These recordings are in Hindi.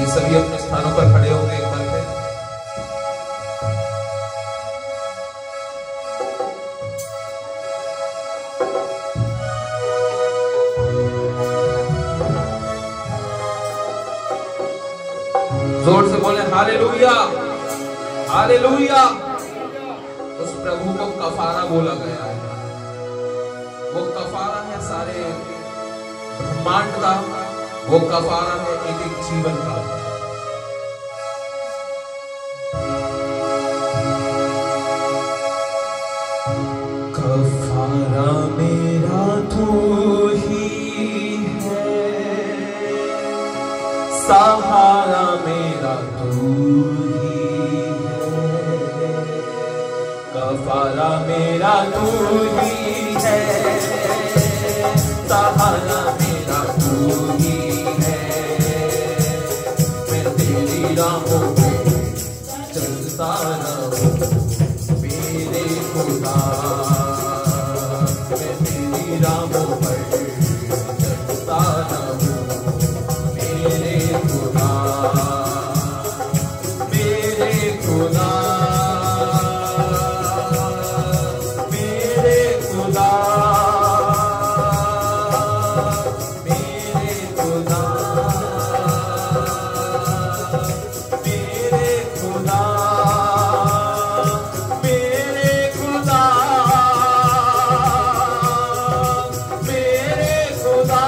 आइए सभी अपने स्थानों पर खड़े होंगे एक बार फिर। जोर से बोले हालेलुया, हालेलुया। उस प्रभु को कफारा बोला गया है। वो कफारा है सारे ब्रह्मांड का, वो कफारा है एक एक जीवन का। कफारा मेरा तू ही है, सहारा मेरा तू ही है, कफारा मेरा तू ही है, सहारा मेरा तू ही है। मैं तेरी राहों पे चलता रहूं मेरे खुदा, मैं तेरी राहों पर चलता रहूं मेरे खुदा, मेरे खुदा, मेरे खुदा, मेरे खुदा, मेरे खुदा, मेरे खुदा, मेरे खुदा,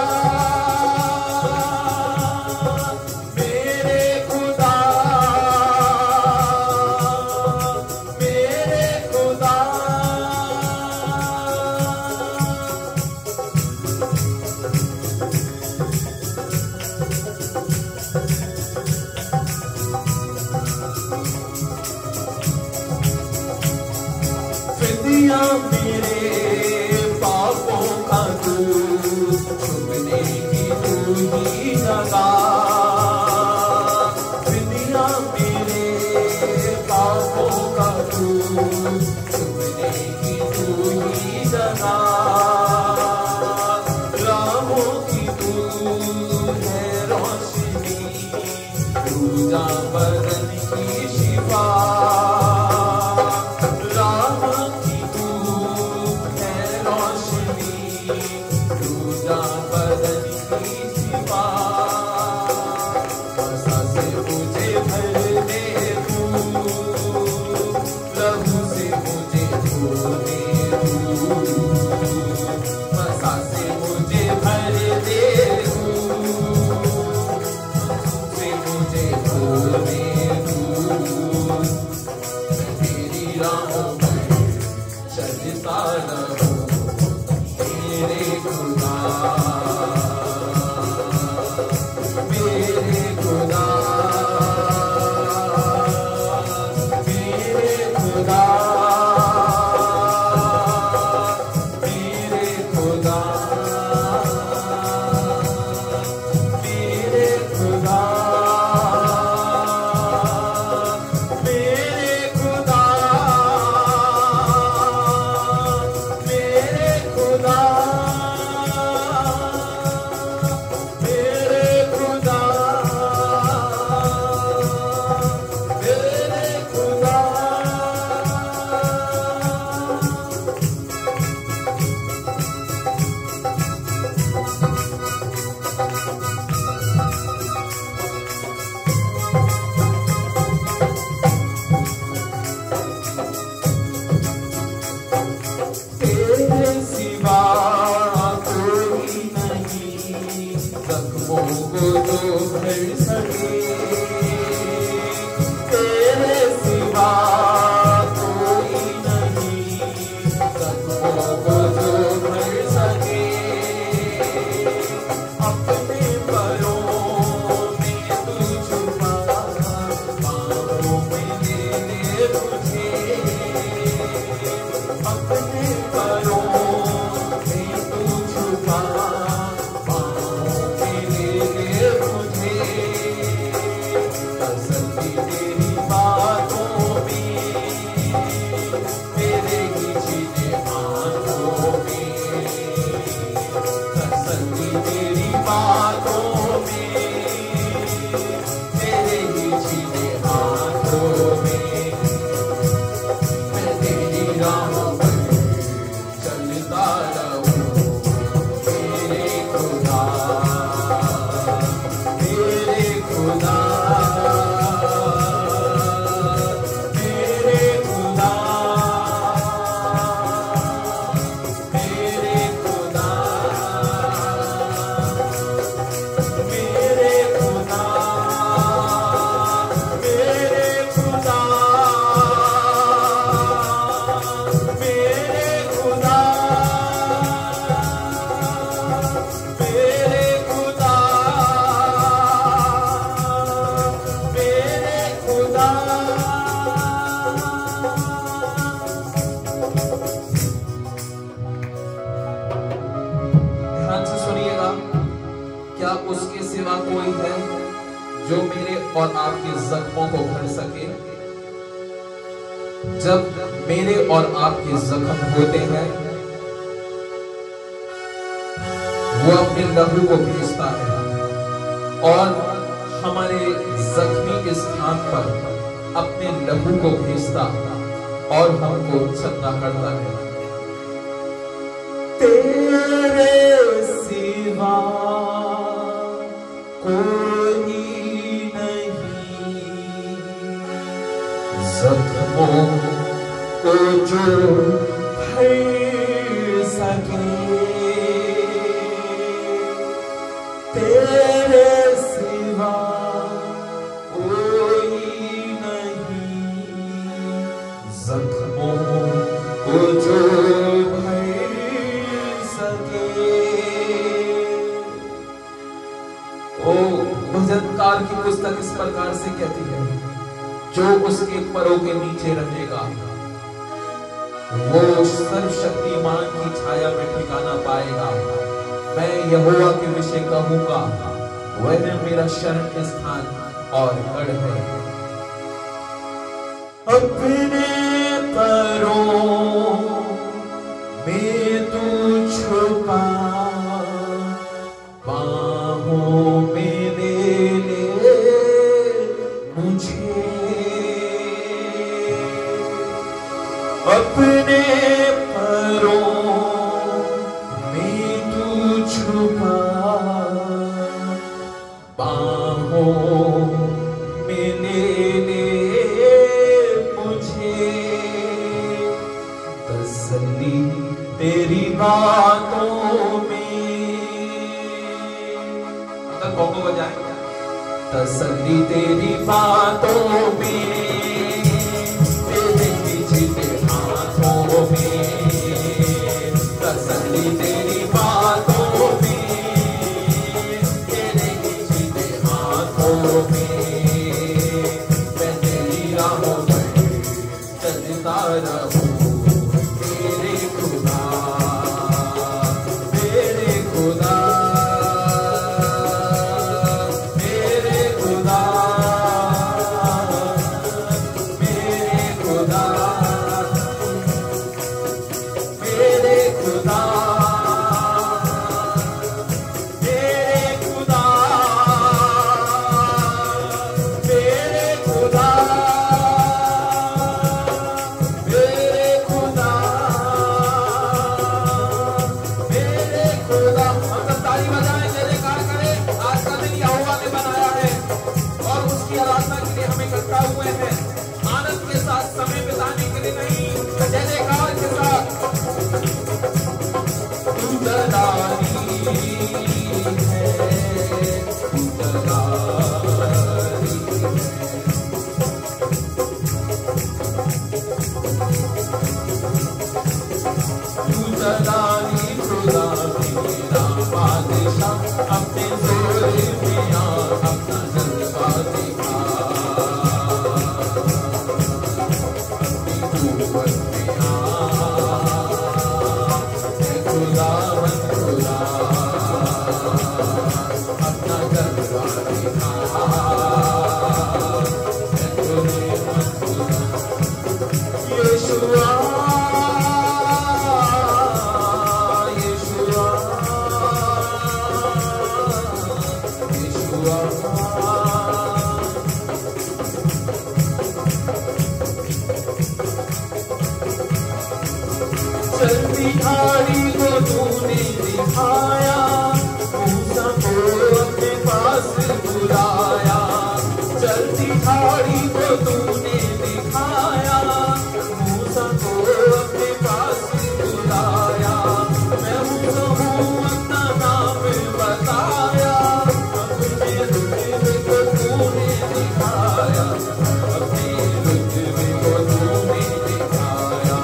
मेरे खुदा, मेरे खुदा। फिदिया मेरे पापों का तू, छुपने की तू ही जगह, फिदिया मेरे पापों का तू, छुपने की तू ही जगह, राहों की तू है रोशनी, दूजा बदन की शिफा, राह की तू है रोशनी, दूजा बदन की शिफा। आशा से मुझे भर दे तू, लहू से मुझे धो दे तू, आशा से मुझे भर दे तू, से मुझे धो दे तू। मैं तेरी राहों पर चलता रहूं मेरे खुदा, मेरे खुदा, मेरे खुदा, मेरे खुदा, मेरे खुदा, मेरे खुदा, मेरे खुदा, मेरे खुदा, मेरे खुदा। तेरे सिवा कोई नहीं, जख्मों को जो भर सके, तेरे सिवा कोई नहीं, जख्मों को जो भर सके। अपने परों में तू छुपा, बाहों में ले ले मुझे, अपने परों में तू छुपा, बाहों में ले ले मुझे। सिवा कोई है जो मेरे और आपके जख्मों को भर सके? जब मेरे और आपके जख्म होते हैं, वो अपने लहू को भेजता है और हमारे जख्मी स्थान पर अपने लहू को भेजता और हमको चंगा करता है। तेरे सिवा कोई नहीं, जख्मों को जो भर सके। तेरे सिवा कोई नहीं, जख्मों को जो भजनकार की पुस्तक इस प्रकार से कहती है, जो उसके परों के नीचे रहेगा वो सर्वशक्तिमान की छाया में ठिकाना पाएगा। मैं यहोवा के विषय कहूंगा, वह मेरा शरण स्थान और गढ़ है। अपने परों में तू छुपा, बाहों में ले मुझे। अपने परों में तू छुपा, बाहों में ले मुझे। तसल्ली तेरी बातों में, कोको बजाए। तसल्ली तेरी बातों में, तेरे खींचते हाथों में। तसल्ली तेरी बातों में, तेरे खींचते हाथों में। मैं तेरी राहों पर चलता रहूं, तेरे खुदा, तेरे खुदा। झाड़ी को तूने दिखाया, मूसा को अपने पास बुलाया। चलती झाड़ी को तूने दिखाया, मूसा को अपने पास बुलाया। मैं मूसा हूँ अपना नाम बताया, अपने रुतबे को तूने दिखाया, अपने रुतबे को तूने दिखाया।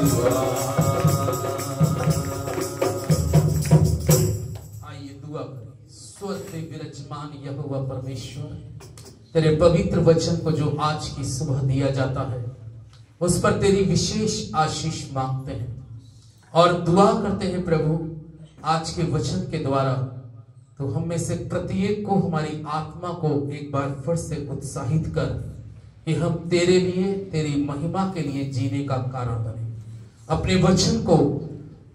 आइए दुआ करें। स्वर्ग में विराजमान यहोवा परमेश्वर, तेरे पवित्र वचन को जो आज की सुबह दिया जाता है उस पर तेरी विशेष आशीष मांगते हैं और दुआ करते हैं प्रभु, आज के वचन के द्वारा तो हम में से प्रत्येक को, हमारी आत्मा को एक बार फिर से उत्साहित कर कि हम तेरे लिए, तेरी महिमा के लिए जीने का कारण बने। अपने वचन को,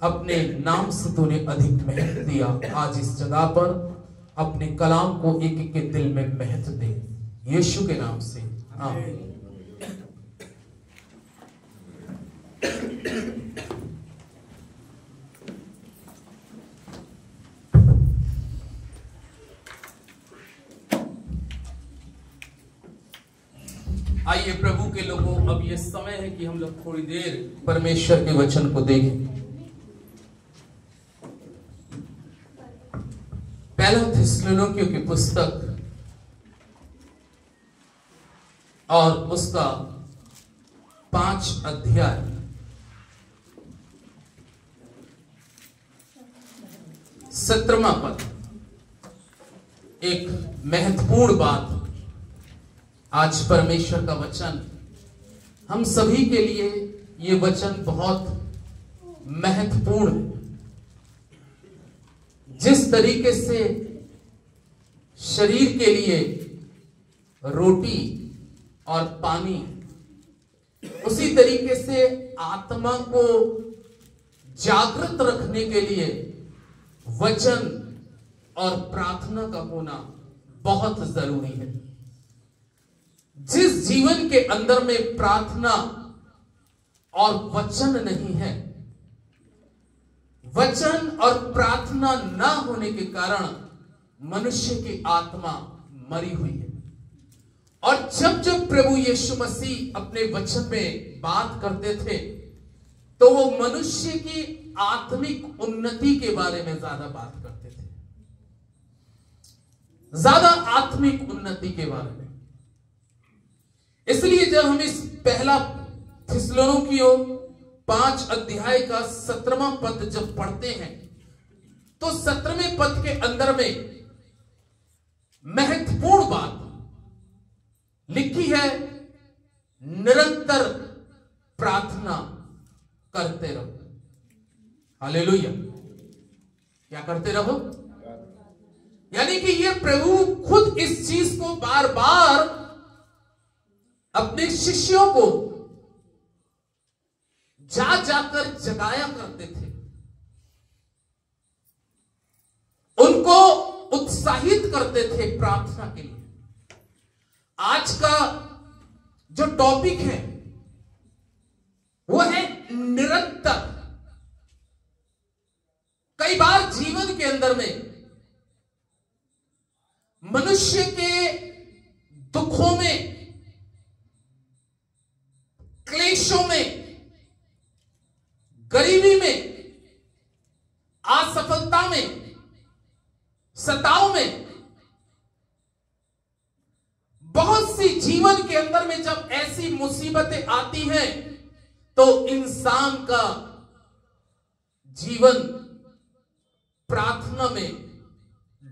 अपने नाम से तूने अधिक महत्व दिया, आज इस जगह पर अपने कलाम को एक एक के दिल में महत्व दे, यीशु के नाम से आमीन। आइए प्रभु के लोगों, अब यह समय है कि हम लोग थोड़ी देर परमेश्वर के वचन को देखें। पहला थिस्सलुनीकियों की पुस्तक और उसका 5 अध्याय 17वां पद, एक महत्वपूर्ण बात। आज परमेश्वर का वचन हम सभी के लिए, ये वचन बहुत महत्वपूर्ण है। जिस तरीके से शरीर के लिए रोटी और पानी, उसी तरीके से आत्मा को जागृत रखने के लिए वचन और प्रार्थना का होना बहुत जरूरी है। जिस जीवन के अंदर में प्रार्थना और वचन नहीं है, वचन और प्रार्थना ना होने के कारण मनुष्य की आत्मा मरी हुई है। और जब जब प्रभु यीशु मसीह अपने वचन में बात करते थे तो वो मनुष्य की आत्मिक उन्नति के बारे में ज्यादा बात करते थे, ज्यादा आत्मिक उन्नति के बारे में। इसलिए जब हम इस पहला थिस्सलुनीकियों 5 अध्याय का 17वां पद जब पढ़ते हैं तो 17वें पद के अंदर में महत्वपूर्ण बात लिखी है, निरंतर प्रार्थना करते रहो। हालेलुया। क्या करते रहो? यानी कि ये प्रभु खुद इस चीज को बार बार अपने शिष्यों को जा जाकर जगाया करते थे, उनको उत्साहित करते थे प्रार्थना के लिए। आज का जो टॉपिक है वो है निरंतर। कई बार जीवन के अंदर में मनुष्य के दुखों में, क्लेशों में, गरीबी में, असफलता में, सताव में, बहुत सी जीवन के अंदर में जब ऐसी मुसीबतें आती हैं तो इंसान का जीवन प्रार्थना में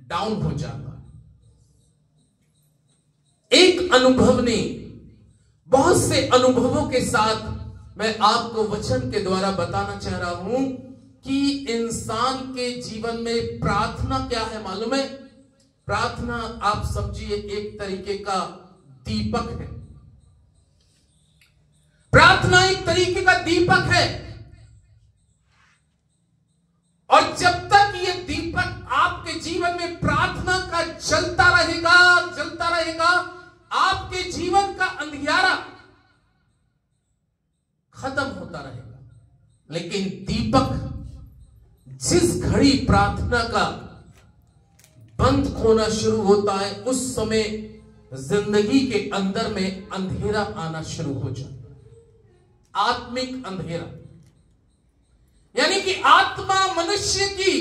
डाउन हो जाता है। एक अनुभव ने, बहुत से अनुभवों के साथ मैं आपको वचन के द्वारा बताना चाह रहा हूं कि इंसान के जीवन में प्रार्थना क्या है मालूम है? प्रार्थना आप समझिए एक तरीके का दीपक है। प्रार्थना एक तरीके का दीपक है और जब तक ये दीपक आपके जीवन में प्रार्थना का जलता रहेगा, आपके जीवन का अंधियारा खत्म होता रहेगा। लेकिन दीपक जिस घड़ी प्रार्थना का बंद होना शुरू होता है उस समय जिंदगी के अंदर में अंधेरा आना शुरू हो जाता है, आत्मिक अंधेरा। यानी कि आत्मा मनुष्य की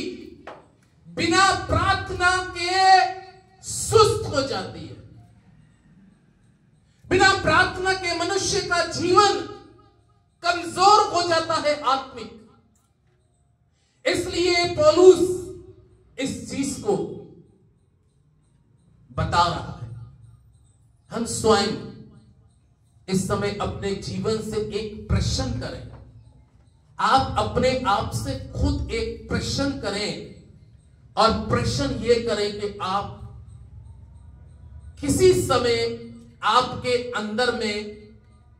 बिना प्रार्थना के सुस्त हो जाती है। बिना प्रार्थना के मनुष्य का जीवन कमजोर हो हो जाता है आत्मिक। इसलिए पौलुस इस चीज को बता रहा है। हम स्वयं इस समय अपने जीवन से एक प्रश्न करें। आप अपने आप से खुद एक प्रश्न करें और प्रश्न ये करें कि आप किसी समय आपके अंदर में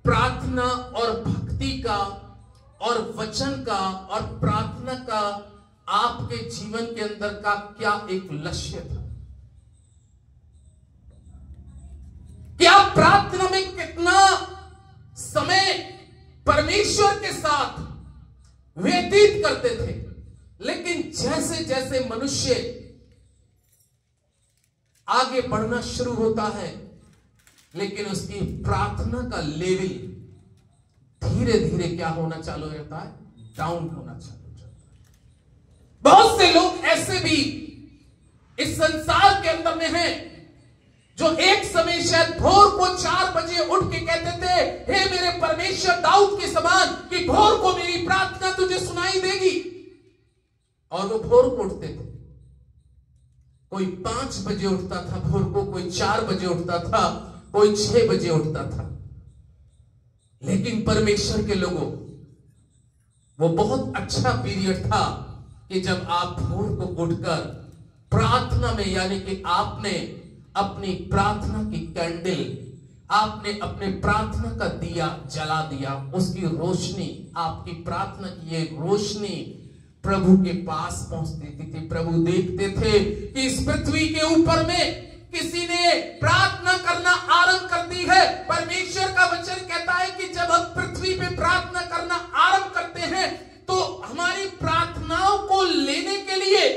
प्रार्थना और भक्ति का और वचन का और प्रार्थना का आपके जीवन के अंदर का क्या एक लक्ष्य था कि आप प्रार्थना में कितना समय परमेश्वर के साथ व्यतीत करते थे। लेकिन जैसे जैसे मनुष्य आगे बढ़ना शुरू होता है, लेकिन उसकी प्रार्थना का लेवल धीरे धीरे क्या होना चालू रहता है, डाउन होना चालू हो जाता है। बहुत से लोग ऐसे भी इस संसार के अंदर में हैं जो एक समय शायद भोर को 4 बजे उठ के कहते थे, हे मेरे परमेश्वर दाऊद के समान कि भोर को मेरी प्रार्थना तुझे सुनाई देगी। और वो भोर को उठते थे। कोई 5 बजे उठता था भोर को, कोई 4 बजे उठता था, कोई 6 बजे उठता था। लेकिन परमेश्वर के लोगों, वो बहुत अच्छा पीरियड था कि जब आप भोर को उठकर प्रार्थना में, यानी कि आपने अपनी प्रार्थना की कैंडल, आपने अपने प्रार्थना का दिया जला दिया, उसकी रोशनी, आपकी प्रार्थना की ये रोशनी प्रभु के पास पहुंच देती थी। प्रभु देखते थे कि इस पृथ्वी के ऊपर में किसी ने प्रार्थना करना आरंभ कर दी है। परमेश्वर का वचन कहता है कि जब हम पृथ्वी पे प्रार्थना करना आरंभ करते हैं तो हमारी प्रार्थनाओं को लेने के लिए,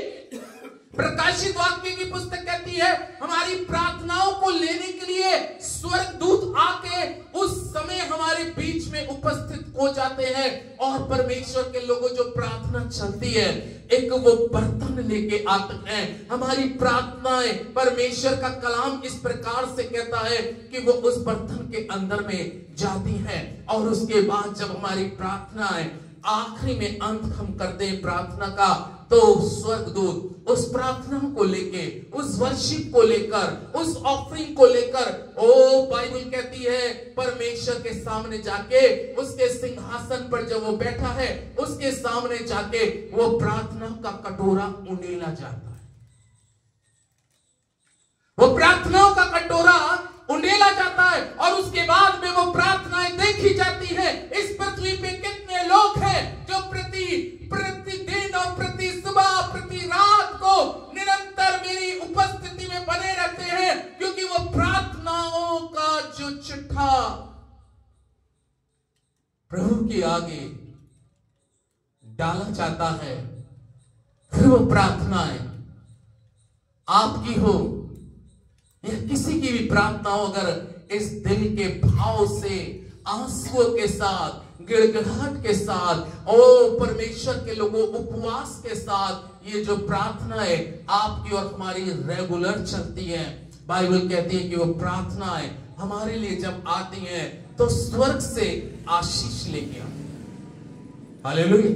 प्रकाशित वाक्य की पुस्तक कहती है, हमारी प्रार्थनाओं को लेने के लिए स्वर्गदूत आके उस समय हमारे बीच में उपस्थित हो जाते हैं। और परमेश्वर के लोगों, जो प्रार्थना चलती है, एक वो बर्तन लेके आते हैं। हमारी प्रार्थनाएं, परमेश्वर का कलाम इस प्रकार से कहता है कि वो उस बर्तन के अंदर में जाती हैं। और उसके बाद जब हमारी प्रार्थनाएं आखिरी में अंत हम करते हैं प्रार्थना का, तो स्वर्गदूत उस प्रार्थना को लेके, उस वर्शिप को लेकर, उस ऑफरिंग को लेकर, ओ बाइबल कहती है परमेश्वर के सामने जाके, उसके सिंहासन पर जब वो बैठा है उसके सामने जाके वो प्रार्थना का कटोरा उंडेला जाता है। वो प्रार्थनाओं का कटोरा उंडेला जाता है और उसके बाद में वो प्रार्थनाएं देखी जाती है। इस पृथ्वी पे कितने लोग हैं जो प्रतिदिन और प्रति सुबह प्रति रात को निरंतर मेरी उपस्थिति में बने रहते हैं, क्योंकि वो प्रार्थनाओं का जो चिट्ठा प्रभु के आगे डाला जाता है, फिर वो प्रार्थनाएं आपकी हो या किसी की भी प्रार्थना हो, अगर इस दिल के भाव से, आंसुओं के साथ, गिड़गिड़ाहट के साथ, ओ परमेश्वर के लोगों उपवास के साथ ये जो प्रार्थना है आपकी और हमारी रेगुलर चलती है, बाइबल कहती है कि वो प्रार्थनाएं हमारे लिए जब आती हैं तो स्वर्ग से आशीष लेके आती हैं। हालेलुया।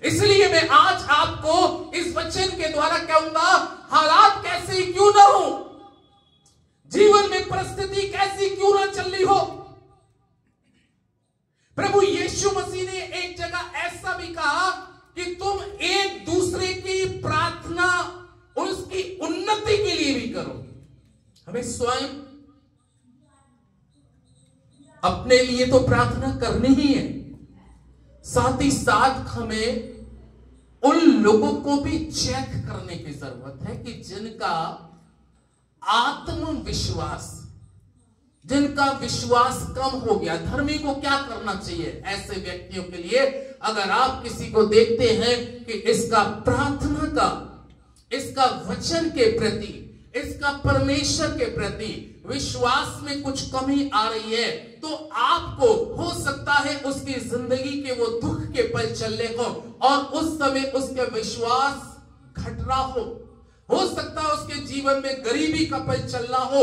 इसलिए मैं आज आपको इस वचन के द्वारा कहूंगा, हालात कैसे ही क्यों ना हो, जीवन में परिस्थिति कैसी क्यों ना चल रही हो, प्रभु यीशु मसीह ने एक जगह ऐसा भी कहा कि तुम एक दूसरे की प्रार्थना उसकी उन्नति के लिए भी करो। हमें स्वयं अपने लिए तो प्रार्थना करनी ही है, साथ ही साथ हमें उन लोगों को भी चेक करने की जरूरत है कि जिनका आत्मविश्वास, जिनका विश्वास कम हो गया। धर्मी को क्या करना चाहिए ऐसे व्यक्तियों के लिए? अगर आप किसी को देखते हैं कि इसका प्रार्थना का, इसका वचन के प्रति, इसका परमेश्वर के प्रति विश्वास में कुछ कमी आ रही है, तो आपको हो सकता है उसकी जिंदगी के वो दुख के पल चल रहे हो और उस समय उसका विश्वास घट रहा हो सकता है उसके जीवन में गरीबी का पल चल रहा हो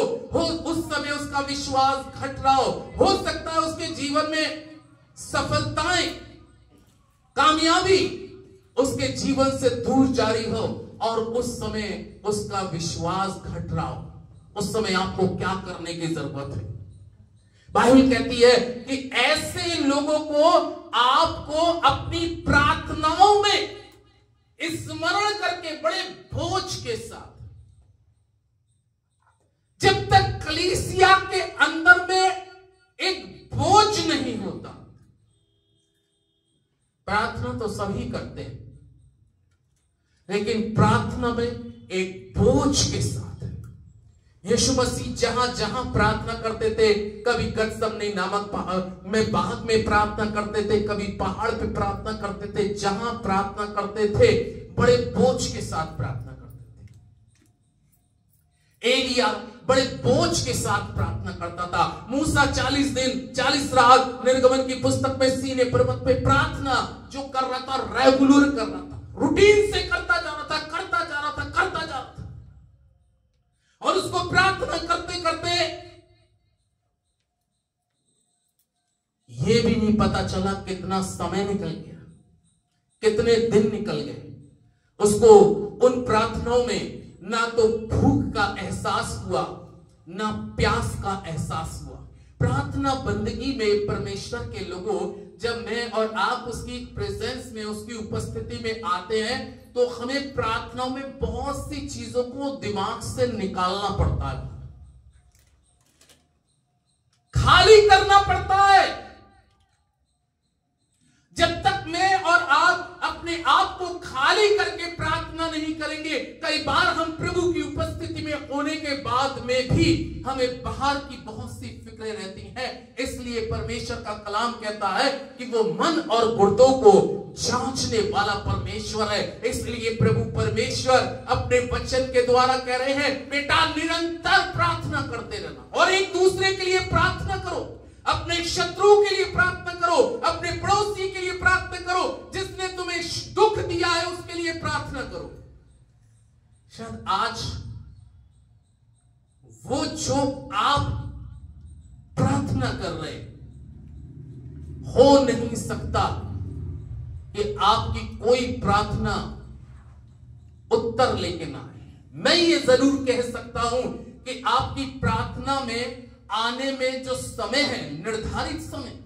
उस समय उसका विश्वास घट रहा हो सकता है उसके जीवन में सफलताएं उसके जीवन से दूर जा रही हो और उस समय उसका विश्वास घट रहा हो, उस समय आपको क्या करने की जरूरत है? बाइबल कहती है कि ऐसे लोगों को आपको अपनी प्रार्थनाओं में स्मरण करके बड़े बोझ के साथ, जब तक कलीसिया के अंदर में एक बोझ नहीं होता, प्रार्थना तो सभी करते हैं, लेकिन प्रार्थना में एक बोझ के साथ। यीशु मसीह जहां जहां प्रार्थना करते थे, कभी गत्समनी नामक में बाग में प्रार्थना करते थे, कभी पहाड़ पे प्रार्थना करते थे, जहां प्रार्थना करते थे बड़े बोझ के साथ प्रार्थना करते थे। एलिया बड़े बोझ के साथ प्रार्थना करता था। मूसा 40 दिन 40 रात निर्गमन की पुस्तक में सीने पर्वत पे प्रार्थना जो कर रहा था, रेगुलर कर रहा था, रूटीन से करता जा रहा था, करता जा रहा था, करता जा रहा था। और उसको प्रार्थना करते करते ये भी नहीं पता चला कितना समय निकल गया, कितने दिन निकल गए। उसको उन प्रार्थनाओं में ना तो भूख का एहसास हुआ, ना प्यास का एहसास हुआ। प्रार्थना बंदगी में परमेश्वर के लोगों, जब मैं और आप उसकी प्रेजेंस में, उसकी उपस्थिति में आते हैं, तो हमें प्रार्थनाओं में बहुत सी चीजों को दिमाग से निकालना पड़ता है, खाली करना पड़ता है। जब तक मैं और आप अपने आप को खाली करके प्रार्थना नहीं करेंगे, कई बार हम प्रभु की उपस्थिति में होने के बाद में भी हमें बाहर की बहुत सी फिक्रें रहती हैं। इसलिए परमेश्वर का कलाम कहता है कि वो मन और गुर्दों को जांचने वाला परमेश्वर है। इसलिए प्रभु परमेश्वर अपने वचन के द्वारा कह रहे हैं, बेटा निरंतर प्रार्थना करते रहना और एक दूसरे के लिए प्रार्थना करो, अपने शत्रुओं के लिए प्रार्थना करो, अपने पड़ोसी के लिए प्रार्थना करो, जिसने तुम्हें दुख दिया है उसके लिए प्रार्थना करो। शायद आज वो जो आप प्रार्थना कर रहे हो नहीं सकता कि आपकी कोई प्रार्थना उत्तर लेके ना आए। मैं ये जरूर कह सकता हूं कि आपकी प्रार्थना में आने में जो समय है, निर्धारित समय,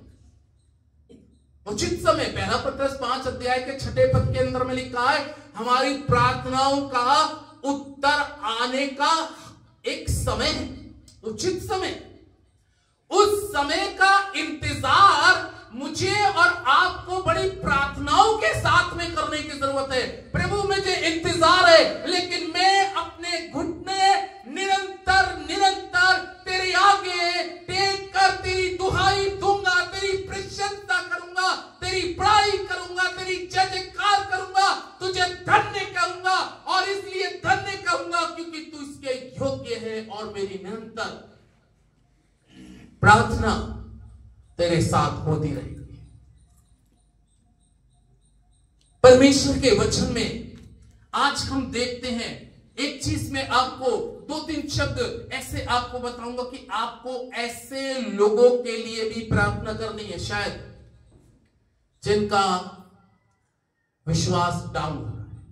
उचित समय, 1 पत्रस 5 अध्याय के 6 पद के अंदर में लिखा है, हमारी प्रार्थनाओं का उत्तर आने का एक समय है, उचित समय। उस समय का इंतजार मुझे और आपको बड़ी प्रार्थनाओं के साथ में करने की जरूरत है। प्रभु मुझे इंतजार है, लेकिन मैं अपने घुटने निरंतर निरंतर तेरे आगे टेक कर तेरी दुहाई दूंगा, तेरी प्रशंसा करूंगा, तेरी बड़ाई करूंगा, तेरी जय जयकार करूंगा, तुझे धन्य कहूंगा। और इसलिए धन्य कहूंगा क्योंकि तू इसके योग्य है और मेरी निरंतर प्रार्थना तेरे साथ होती रहेगी। परमेश्वर के वचन में आज हम देखते हैं, एक चीज में आपको 2-3 शब्द ऐसे आपको बताऊंगा कि आपको ऐसे लोगों के लिए भी प्रार्थना करनी है, शायद जिनका विश्वास डाउन हो रहा है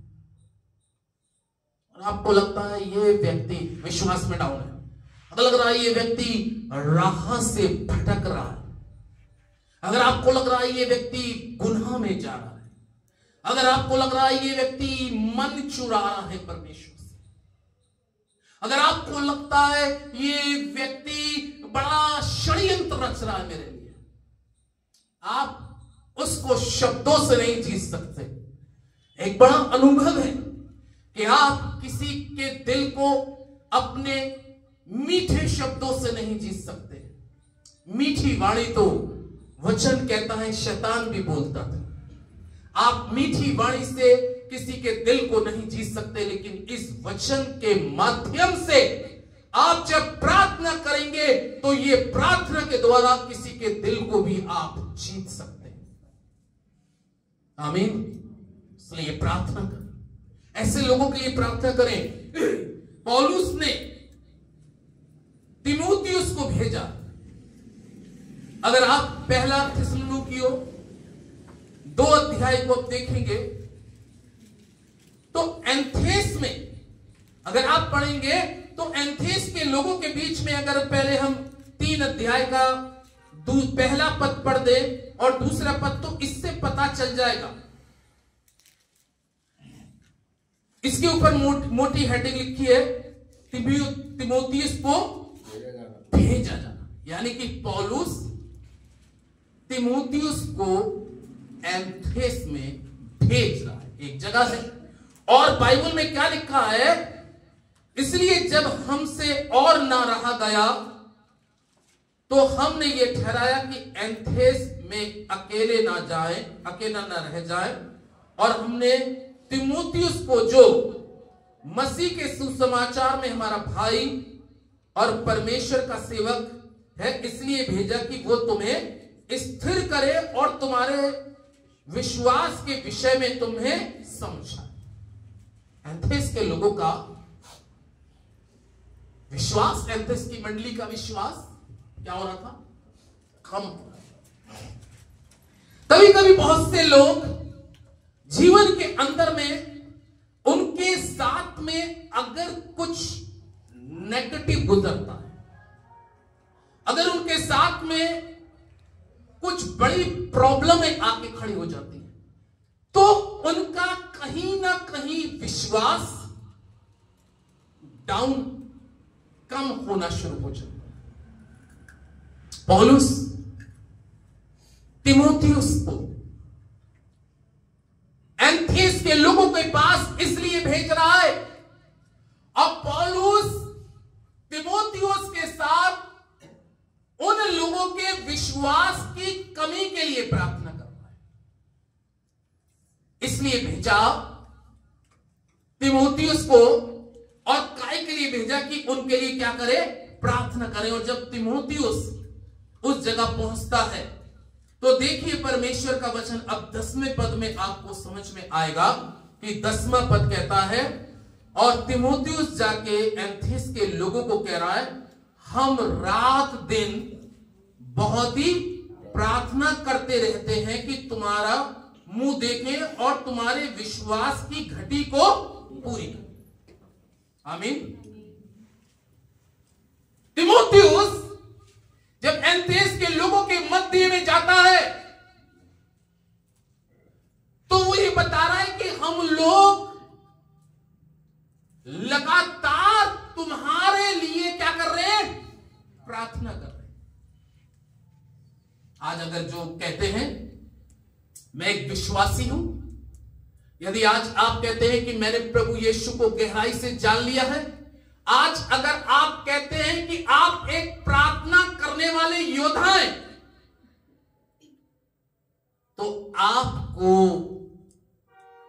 और आपको लगता है ये व्यक्ति विश्वास में डाउन है, अगर लग रहा है ये व्यक्ति राह से भटक रहा है, अगर आपको लग रहा है ये व्यक्ति गुनाह में जा रहा है, अगर आपको लग रहा है ये व्यक्ति मन चुरा रहा है परमेश्वर से, अगर आपको लगता है ये व्यक्ति बड़ा षड्यंत्र रच रहा है मेरे लिए, आप उसको शब्दों से नहीं जीत सकते। एक बड़ा अनुभव है कि आप किसी के दिल को अपने मीठे शब्दों से नहीं जीत सकते। मीठी वाणी तो वचन कहता है शैतान भी बोलता था। आप मीठी वाणी से किसी के दिल को नहीं जीत सकते, लेकिन इस वचन के माध्यम से आप जब प्रार्थना करेंगे तो ये प्रार्थना के द्वारा किसी के दिल को भी आप जीत सकते हैं। आमीन। इसलिए प्रार्थना करें, ऐसे लोगों के लिए प्रार्थना करें। पौलुस ने तीमुथियुस को भेजा। अगर आप 1 थिस्सलुनीकियों 2 अध्याय को आप देखेंगे अगर आप पढ़ेंगे तो एथेंस के लोगों के बीच में अगर पहले हम 3 अध्याय का पहला पद पढ़ दे और दूसरा पद, तो इससे पता चल जाएगा। इसके ऊपर मोटी हेडिंग लिखी है, तिमोथियुस को भेजा जाना, यानी कि पौलुस तिमोथियुस को एथेंस में भेज रहा है एक जगह से। और बाइबल में क्या लिखा है, इसलिए जब हमसे और ना रहा गया तो हमने ये ठहराया कि एथेंस में अकेले ना जाए, अकेला ना रह जाए, और हमने तिमोथियुस को जो मसीह के सुसमाचार में हमारा भाई और परमेश्वर का सेवक है, इसलिए भेजा कि वो तुम्हें स्थिर करे और तुम्हारे विश्वास के विषय में तुम्हें समझाए। एथेंस के लोगों का विश्वास, एथेंस की मंडली का विश्वास क्या हो रहा था, कम। कभी कभी बहुत से लोग जीवन के अंदर में उनके साथ में अगर कुछ नेगेटिव गुजरता है, अगर उनके साथ में कुछ बड़ी प्रॉब्लमें आके खड़ी हो जाती है, तो उनका कहीं ना कहीं विश्वास डाउन, कम होना शुरू हो जाता है। पौलुस तिमोथियुस को एथेंस के लोगों के पास इसलिए भेज रहा है, और पौलुस तिमोथियुस के साथ उन लोगों के विश्वास की कमी के लिए प्रार्थना कर रहा है। इसलिए भेजा तिमोथियुस को, और काय के लिए भेजा कि उनके लिए क्या करे, प्रार्थना करें। और जब तिमोथियुस उस जगह पहुंचता है तो देखिए परमेश्वर का वचन अब 10वें पद में आपको समझ में आएगा कि 10वां पद कहता है, और तिमोथियुस जाके एथेंस के लोगों को कह रहा है, हम रात दिन बहुत ही प्रार्थना करते रहते हैं कि तुम्हारा मुंह देखें और तुम्हारे विश्वास की घटी को पूरी करें। आमीन। तिमोथियुस जब एथेंस के लोगों के मध्य में जाता है तो वो ये बता रहा है कि हम लोग लगातार तुम्हारे लिए क्या कर रहे हैं, प्रार्थना कर रहे हैं। आज अगर जो कहते हैं मैं एक विश्वासी हूं, यदि आज आप कहते हैं कि मैंने प्रभु यीशु को गहराई से जान लिया है, आज अगर आप कहते हैं कि आप एक प्रार्थना करने वाले योद्धा हैं, तो आपको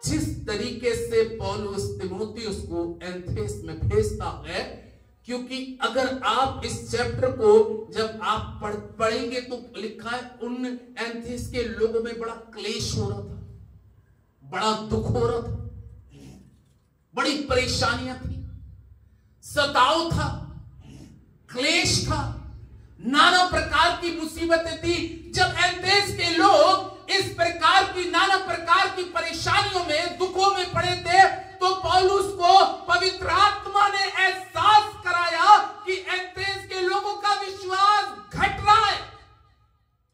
जिस तरीके से पौलुस तिमोथियुस को एथेंस में भेजता है, क्योंकि अगर आप इस चैप्टर को जब आप पढ़ेंगे तो लिखा है उन एथेंस के लोगों में बड़ा क्लेश हो रहा था, बड़ा दुख हो रहा था, बड़ी परेशानियां थी, सताव था, क्लेश था, नाना प्रकार की मुसीबतें थी। जब एथेंस के लोग इस प्रकार की नाना प्रकार की परेशानियों में, दुखों में पड़े थे, तो पौलुस को पवित्र आत्मा ने एहसास कराया कि एथेंस के लोगों का विश्वास घट रहा है।